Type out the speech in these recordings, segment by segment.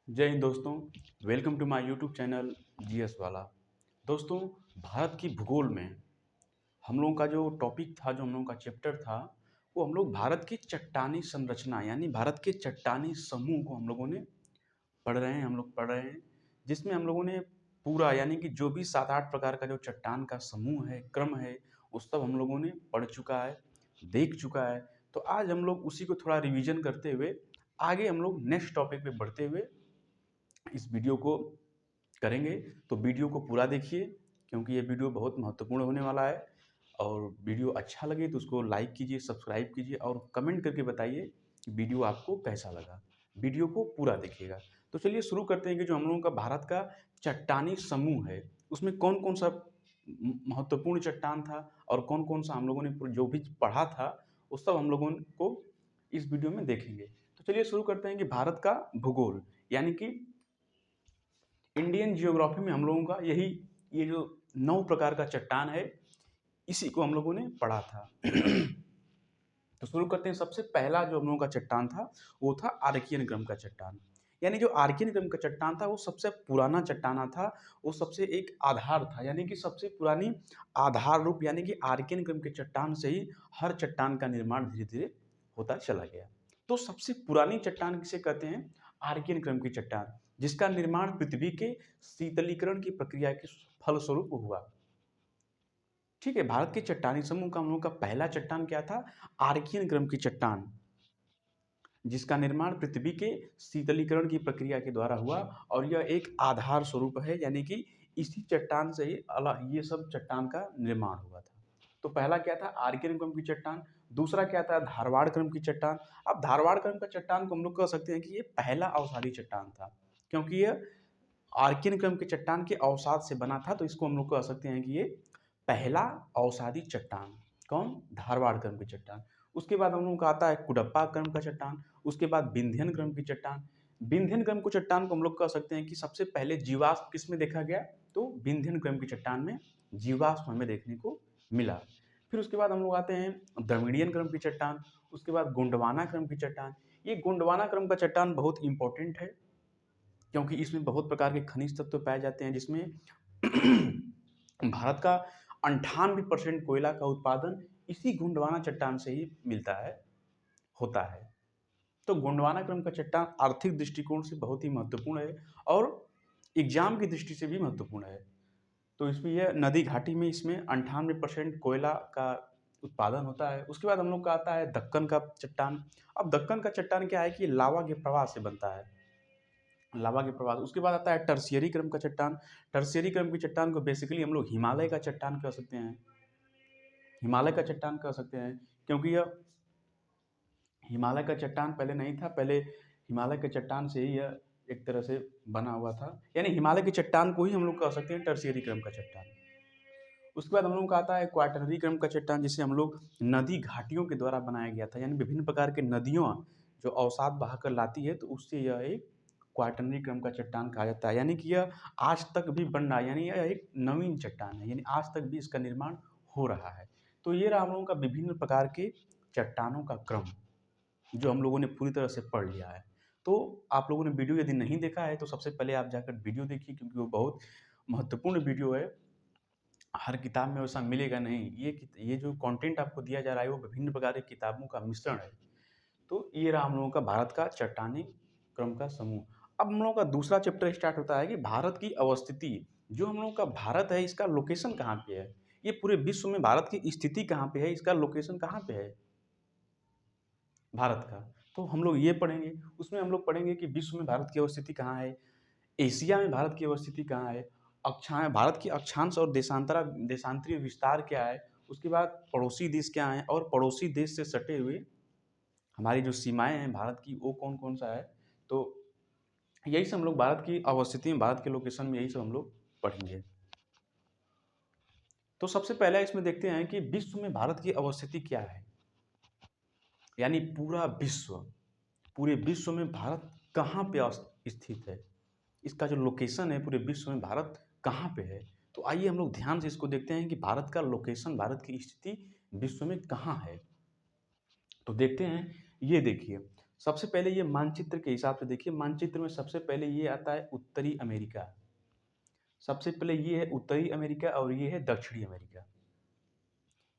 जय हिंद दोस्तों। Welcome to my YouTube channel GS वाला। दोस्तों, भारत की भूगोल में हम लोगों का जो टॉपिक था, जो हम लोगों का चैप्टर था, वो हम लोग भारत की चट्टानी संरचना यानी भारत के चट्टानी समूह को हम लोगों ने पढ़ रहे हैं, जिसमें हम लोगों ने पूरा यानी कि जो भी 7-8 प्रकार का जो चट्टान का समूह है, क्रम है, वो सब हम लोगों ने पढ़ चुका है, देख चुका है। तो आज हम लोग उसी को थोड़ा रिवीजन करते हुए आगे हम लोग नेक्स्ट टॉपिक पे बढ़ते हुए इस वीडियो को करेंगे। तो वीडियो को पूरा देखिए, क्योंकि ये वीडियो बहुत महत्वपूर्ण होने वाला है। और वीडियो अच्छा लगे तो उसको लाइक कीजिए, सब्सक्राइब कीजिए और कमेंट करके बताइए कि वीडियो आपको कैसा लगा। वीडियो को पूरा देखिएगा। तो चलिए शुरू करते हैं कि जो हम लोगों का भारत का चट्टानी समूह है, उसमें कौन कौन सा महत्वपूर्ण चट्टान था और कौन कौन सा हम लोगों ने जो भी पढ़ा था वो सब हम लोगों को इस वीडियो में देखेंगे। तो चलिए शुरू करते हैं कि भारत का भूगोल यानी कि इंडियन जियोग्राफी में हम लोगों का ये जो 9 प्रकार का चट्टान है, इसी को हम लोगों ने पढ़ा था। तो शुरू करते हैं। सबसे पहला जो हम लोगों का चट्टान था वो था आर्कियन क्रम का चट्टान। यानी जो आर्कियन क्रम का चट्टान था वो सबसे पुराना चट्टाना था। वो सबसे एक आधार था, यानी कि सबसे पुरानी आधार रूप, यानी कि आर्कियन क्रम के चट्टान से ही हर चट्टान का निर्माण धीरे धीरे होता चला गया। तो सबसे पुरानी चट्टान किसे कहते हैं? आर्कियन क्रम की चट्टान, जिसका निर्माण पृथ्वी के शीतलीकरण की प्रक्रिया के फलस्वरूप हुआ। ठीक है, भारत के चट्टानी समूह का हम लोग का पहला चट्टान क्या था? आर्कियन क्रम की चट्टान, जिसका निर्माण पृथ्वी के शीतलीकरण की प्रक्रिया के द्वारा हुआ। और यह एक आधार स्वरूप है, यानी कि इसी चट्टान से ही ये सब चट्टान का निर्माण हुआ था। तो पहला क्या था? आर्कियन क्रम की चट्टान। दूसरा क्या था? धारवाड़ क्रम की चट्टान। अब धारवाड़ क्रम का चट्टान को हम लोग कह सकते हैं कि ये पहला अवसादी चट्टान था, क्योंकि यह आर्कियन क्रम के चट्टान के अवसाद से बना था। तो इसको हम लोग कह सकते हैं कि ये पहला अवसादी चट्टान। कौन? धारवाड़ क्रम की चट्टान। उसके बाद हम लोगों का आता है कुडप्पा क्रम का चट्टान। उसके बाद विंध्यन क्रम की चट्टान। विंध्यन क्रम को चट्टान को हम लोग कह सकते हैं कि सबसे पहले जीवाश्म किसमें देखा गया? तो विंध्यन क्रम की चट्टान में जीवाश्म हमें देखने को मिला। फिर उसके बाद हम लोग आते हैं द्रविड़ियन क्रम की चट्टान। उसके बाद गोंडवाना क्रम की चट्टान। ये गोंडवाना क्रम का चट्टान बहुत इंपॉर्टेंट है, क्योंकि इसमें बहुत प्रकार के खनिज तत्व पाए जाते हैं, जिसमें भारत का 98% कोयला का उत्पादन इसी गोंडवाना चट्टान से ही मिलता है, होता है। तो गोंडवाना क्रम का चट्टान आर्थिक दृष्टिकोण से बहुत ही महत्वपूर्ण है और एग्जाम की दृष्टि से भी महत्वपूर्ण है। तो इसमें यह नदी घाटी में इसमें 98% कोयला का उत्पादन होता है। उसके बाद हम लोग का आता है दक्कन का चट्टान। अब दक्कन का चट्टान क्या है कि लावा के प्रवाह से बनता है, लावा के प्रवाह। उसके बाद आता है टर्शियरी क्रम का चट्टान। टर्शियरी क्रम की चट्टान को बेसिकली हम लोग हिमालय का चट्टान कह सकते हैं, हिमालय का चट्टान कह सकते हैं, क्योंकि यह हिमालय का चट्टान पहले नहीं था। पहले हिमालय के चट्टान से ही यह एक तरह से बना हुआ था, यानी हिमालय की चट्टान को ही हम लोग कह सकते हैं टर्शियरी क्रम का चट्टान। उसके बाद हम लोग का आता है क्वाटरनरी क्रम का चट्टान, जिसे हम लोग नदी घाटियों के द्वारा बनाया गया था, यानी विभिन्न प्रकार के नदियों जो अवसाद बहाकर लाती है, तो उससे यह एक क्वाटरनरी क्रम का चट्टान कहा जाता है। यानी कि यह आज तक भी बन रहा है, यानी यह एक नवीन चट्टान है, यानी आज तक भी इसका निर्माण हो रहा है। तो ये रहा हम लोगों का विभिन्न प्रकार के चट्टानों का क्रम, जो हम लोगों ने पूरी तरह से पढ़ लिया है। तो आप लोगों ने वीडियो यदि नहीं देखा है तो सबसे पहले आप जाकर वीडियो देखिए, क्योंकि वो बहुत महत्वपूर्ण वीडियो है। हर किताब में वैसा मिलेगा नहीं। ये जो कंटेंट आपको दिया जा रहा है वो विभिन्न प्रकार की किताबों का मिश्रण है। तो ये रहा हम लोगों का भारत का चट्टानी क्रम का समूह। अब हम लोगों का दूसरा चैप्टर स्टार्ट होता है कि भारत की अवस्थिति। जो हम लोगों का भारत है, इसका लोकेशन कहाँ पे है? ये पूरे विश्व में भारत की स्थिति कहाँ पे है? इसका लोकेशन कहाँ पे है भारत का? तो हम लोग ये पढ़ेंगे। उसमें हम लोग पढ़ेंगे कि विश्व में भारत की अवस्थिति कहाँ है, एशिया में भारत की अवस्थिति कहाँ है, भारत की अक्षांश और देशांतरीय विस्तार क्या है, उसके बाद पड़ोसी देश क्या हैं, और पड़ोसी देश से सटे हुए हमारी जो सीमाएं हैं भारत की, वो कौन कौन सा है। तो यही सब हम लोग भारत की अवस्थिति में, भारत के लोकेशन में यही सब हम लोग पढ़ेंगे। तो सबसे पहले इसमें देखते हैं कि विश्व में भारत की अवस्थिति क्या है, यानी पूरे विश्व में भारत कहाँ पे स्थित है, इसका जो लोकेशन है पूरे विश्व में भारत कहाँ पे है। तो आइए हम लोग ध्यान से इसको देखते हैं कि भारत का लोकेशन, भारत की स्थिति विश्व में कहाँ है। तो देखते हैं, ये देखिए सबसे पहले ये मानचित्र के हिसाब से देखिए, मानचित्र में सबसे पहले ये आता है उत्तरी अमेरिका। सबसे पहले ये है उत्तरी अमेरिका और ये है दक्षिणी अमेरिका।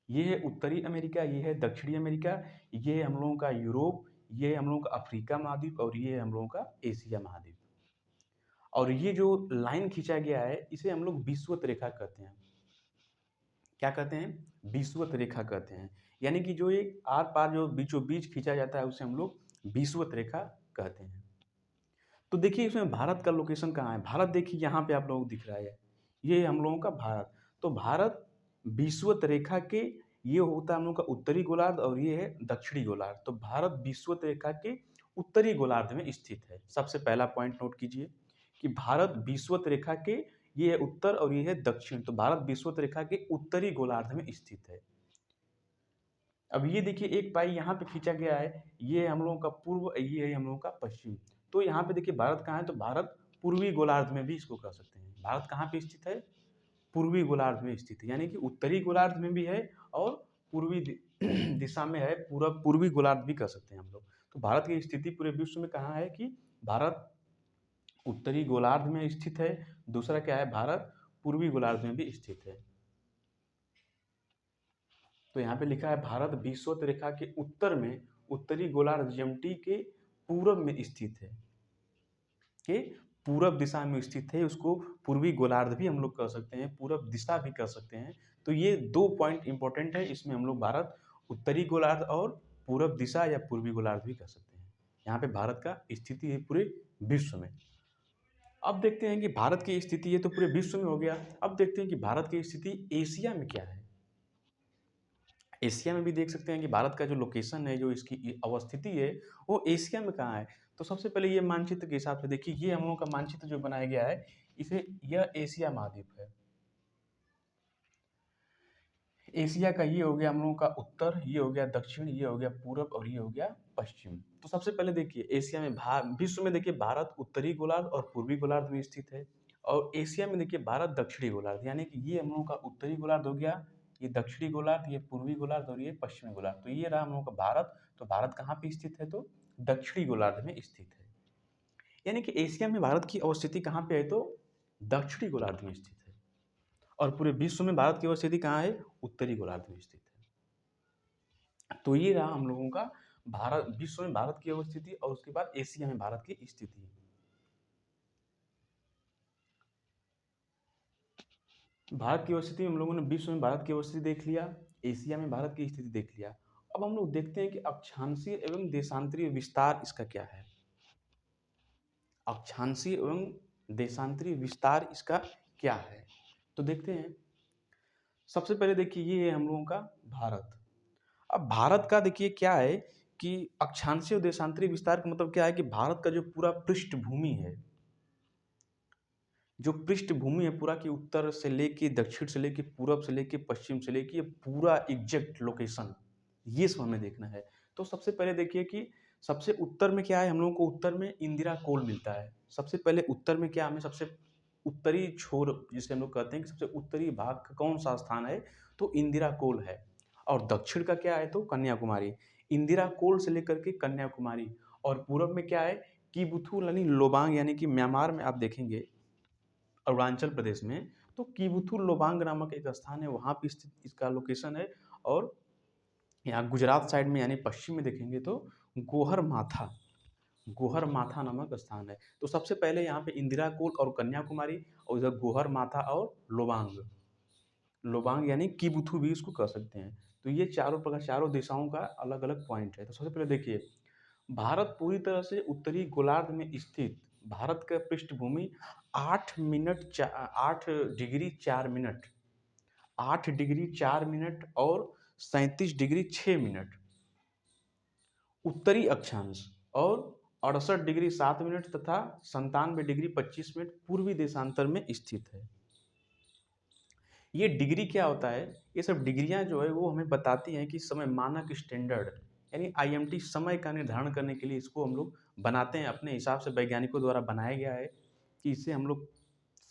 ये है उत्तरी अमेरिका, ये है दक्षिणी अमेरिका, ये है हम लोगों का यूरोप, ये है हम लोगों का अफ्रीका महाद्वीप और ये है हम लोगों का एशिया महाद्वीप। और ये जो लाइन खींचा गया है इसे हम लोग विषुवत रेखा कहते हैं। क्या कहते हैं? विषुवत रेखा कहते हैं। यानी कि जो एक आर पार जो बीचों बीच खींचा जाता है उसे हम लोग विषुवत रेखा कहते हैं। तो देखिए इसमें भारत का लोकेशन कहाँ है? भारत देखिए यहाँ पे आप लोगों को दिख रहा है, ये हम लोगों का भारत। तो भारत विषुवत रेखा के, ये होता है हम लोग का उत्तरी गोलार्ध और ये है दक्षिणी गोलार्ध। तो भारत विषुवत रेखा के उत्तरी गोलार्ध में स्थित है। सबसे पहला पॉइंट नोट कीजिए कि भारत विषुवत रेखा के, ये है उत्तर और ये है दक्षिण। तो भारत विषुवत रेखा के उत्तरी गोलार्ध में स्थित है। अब ये देखिए एक पाई यहाँ पे खींचा गया है, ये है हम लोगों का पूर्व, ये है हम लोगों का पश्चिम। तो यहाँ पे देखिए भारत कहाँ है? तो भारत पूर्वी गोलार्ध में भी इसको कह सकते हैं। भारत कहाँ पे स्थित है? पूर्वी गोलार्ध में स्थित है। यानी कि उत्तरी गोलार्ध में भी है और पूर्वी दिशा में है, पूरा पूर्वी गोलार्ध भी कह सकते हैं हम लोग। तो भारत की स्थिति पूरे विश्व में कहाँ है? कि भारत उत्तरी गोलार्ध में स्थित है। दूसरा क्या है? भारत पूर्वी गोलार्ध में भी स्थित है। तो यहाँ पे लिखा है भारत विषुवत रेखा के उत्तर में उत्तरी गोलार्ध ज्यामिति के पूरब में स्थित है। के पूरब दिशा में स्थित है। उसको पूर्वी गोलार्ध भी हम लोग कह सकते हैं, पूरब दिशा भी कह सकते हैं। तो ये दो पॉइंट इंपॉर्टेंट है। इसमें हम लोग भारत उत्तरी गोलार्ध और पूरब दिशा या पूर्वी गोलार्ध भी कह सकते हैं। यहाँ पे भारत का स्थिति है पूरे विश्व में। अब देखते हैं कि भारत की स्थिति है तो पूरे विश्व में हो गया। अब देखते हैं कि भारत की स्थिति एशिया में क्या है। एशिया में भी देख सकते हैं कि भारत का जो लोकेशन है, जो इसकी अवस्थिति है, वो एशिया में कहाँ है। तो सबसे पहले ये मानचित्र के हिसाब से देखिए, ये हम लोगों का मानचित्र जो बनाया गया है, इसे यह एशिया महाद्वीप है। एशिया का ये हो गया हम लोगों का उत्तर, ये हो गया दक्षिण, ये हो गया पूरब और ये हो गया पश्चिम। तो सबसे पहले देखिए एशिया में विश्व में देखिए भारत उत्तरी गोलार्ध और पूर्वी गोलार्ध में स्थित है। और एशिया में देखिए भारत दक्षिणी गोलार्ध, यानी कि ये हम लोगों का उत्तरी गोलार्ध हो गया, ये दक्षिणी गोलार्ध, ये पूर्वी गोलार्ध और ये पश्चिमी गोलार्ध। तो ये रहा हम लोगों का भारत। तो भारत कहाँ पे स्थित है? तो दक्षिणी गोलार्ध में स्थित है। यानी कि एशिया में भारत की अवस्थिति कहाँ पे है? तो दक्षिणी गोलार्ध में स्थित है। और पूरे विश्व में भारत की अवस्थिति कहाँ है? उत्तरी गोलार्ध में स्थित है। तो ये रहा हम लोगों का भारत, विश्व में भारत की अवस्थिति और उसके बाद एशिया में भारत की स्थिति। भारत की अवस्थिति हम लोगों ने विश्व में भारत की अवस्थिति देख लिया, एशिया में भारत की स्थिति देख लिया। अब हम लोग देखते हैं कि अक्षांशीय एवं देशांतरीय विस्तार इसका क्या है। अक्षांशीय एवं देशांतरीय विस्तार इसका क्या है? तो देखते हैं। सबसे पहले देखिए ये है हम लोगों का भारत। अब भारत का देखिए क्या है कि अक्षांशीय और देशांतरीय विस्तार का मतलब क्या है कि भारत का जो पूरा पृष्ठभूमि है, जो पृष्ठभूमि है पूरा, की उत्तर से लेके दक्षिण से लेके पूरब से लेके पश्चिम से लेके पूरा एग्जैक्ट लोकेशन, ये सब हमें देखना है। तो सबसे पहले देखिए कि सबसे उत्तर में क्या है, हम लोगों को उत्तर में इंदिरा कोल मिलता है। सबसे पहले उत्तर में क्या, हमें सबसे उत्तरी छोर जिसे हम लोग कहते हैं कि सबसे उत्तरी भाग का कौन सा स्थान है, तो इंदिरा कोल है। और दक्षिण का क्या है, तो कन्याकुमारी। इंदिरा कोल से लेकर के कन्याकुमारी। और पूरब में क्या है, किबुथु यानी लोबांग, यानी कि म्यांमार में आप देखेंगे अरुणाचल प्रदेश में, तो किबुथु लोबांग नामक एक स्थान है, वहाँ पे स्थित इसका लोकेशन है। और यहाँ गुजरात साइड में यानी पश्चिम में देखेंगे तो गोहर माथा, गोहर माथा नामक स्थान है। तो सबसे पहले यहाँ पे इंदिरा कोल और कन्याकुमारी, और इधर गोहर माथा और लोबांग, लोबांग यानी किबुथु भी इसको कह सकते हैं। तो ये चारों प्रकार, चारों दिशाओं का अलग अलग पॉइंट है। तो सबसे पहले देखिए भारत पूरी तरह से उत्तरी गोलार्ध में स्थित, भारत का पृष्ठभूमि 8 डिग्री 4 मिनट, 8 डिग्री 4 मिनट और 37 डिग्री 6 मिनट उत्तरी अक्षांश, और 68 डिग्री 7 मिनट तथा 97 डिग्री 25 मिनट पूर्वी देशांतर में स्थित है। ये डिग्री क्या होता है, ये सब डिग्रियां जो है वो हमें बताती हैं कि समय मानक स्टैंडर्ड, यानी आईएमटी समय का निर्धारण करने के लिए इसको हम लोग बनाते हैं अपने हिसाब से, वैज्ञानिकों द्वारा बनाया गया है कि इससे हम लोग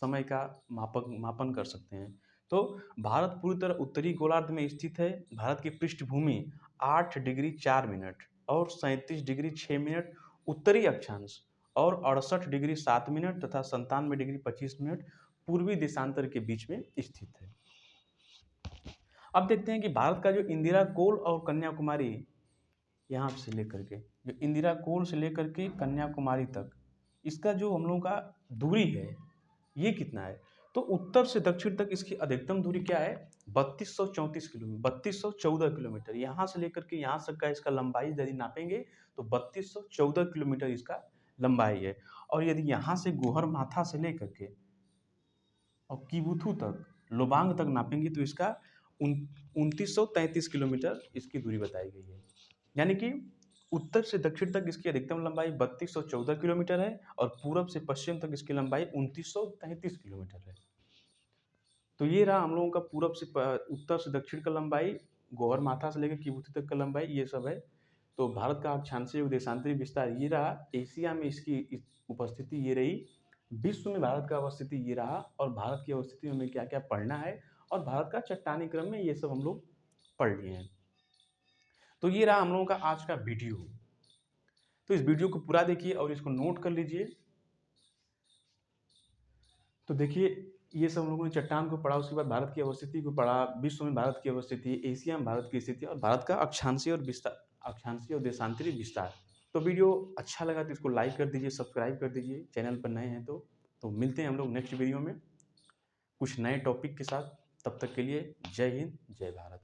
समय का मापन कर सकते हैं। तो भारत पूरी तरह उत्तरी गोलार्ध में स्थित है। भारत की पृष्ठभूमि 8 डिग्री 4 मिनट और 37 डिग्री 6 मिनट उत्तरी अक्षांश और 68 डिग्री 7 मिनट तथा 97 डिग्री 25 मिनट पूर्वी देशांतर के बीच में स्थित है। अब देखते हैं कि भारत का जो इंदिरा कोल और कन्याकुमारी, यहाँ से लेकर के जो इंदिरा कोल से लेकर के कन्याकुमारी तक इसका जो हम लोगों का दूरी है ये कितना है, तो उत्तर से दक्षिण तक इसकी अधिकतम दूरी क्या है, 3234 किलोमीटर, 3214 किलोमीटर। यहाँ से लेकर के यहाँ तक का इसका लंबाई यदि नापेंगे तो 3214 किलोमीटर इसका लंबाई है। और यदि यहाँ से गोहर माथा से लेकर के और कीबुथु तक लोबांग तक नापेंगे तो इसका 2933 किलोमीटर इसकी दूरी बताई गई है। यानी कि उत्तर से दक्षिण तक इसकी अधिकतम लंबाई 3214 किलोमीटर है और पूरब से पश्चिम तक इसकी लंबाई 2933 किलोमीटर है। तो ये रहा हम लोगों का पूरब से उत्तर से दक्षिण का लंबाई, गौहर माथा से लेकर कीबुथु तक का लंबाई, ये सब है। तो भारत का अक्षांशीय और देशांतरी विस्तार ये रहा, एशिया में इसकी उपस्थिति ये रही, विश्व में भारत का अवस्थिति ये रहा, और भारत की अवस्थिति में हमें क्या क्या पढ़ना है, और भारत का चट्टानी क्रम में ये सब हम लोग पढ़ लिए हैं। तो ये रहा हम लोगों का आज का वीडियो। तो इस वीडियो को पूरा देखिए और इसको नोट कर लीजिए। तो देखिए ये सब हम लोगों ने चट्टान को पढ़ा, उसके बाद भारत की अवस्थिति को पढ़ा, विश्व में भारत की अवस्थिति, एशिया में भारत की स्थिति, और भारत का अक्षांशीय और देशांतरी विस्तार। तो वीडियो अच्छा लगा तो इसको लाइक कर दीजिए, सब्सक्राइब कर दीजिए चैनल पर नए हैं तो मिलते हैं हम लोग नेक्स्ट वीडियो में कुछ नए टॉपिक के साथ। तब तक के लिए जय हिंद, जय भारत।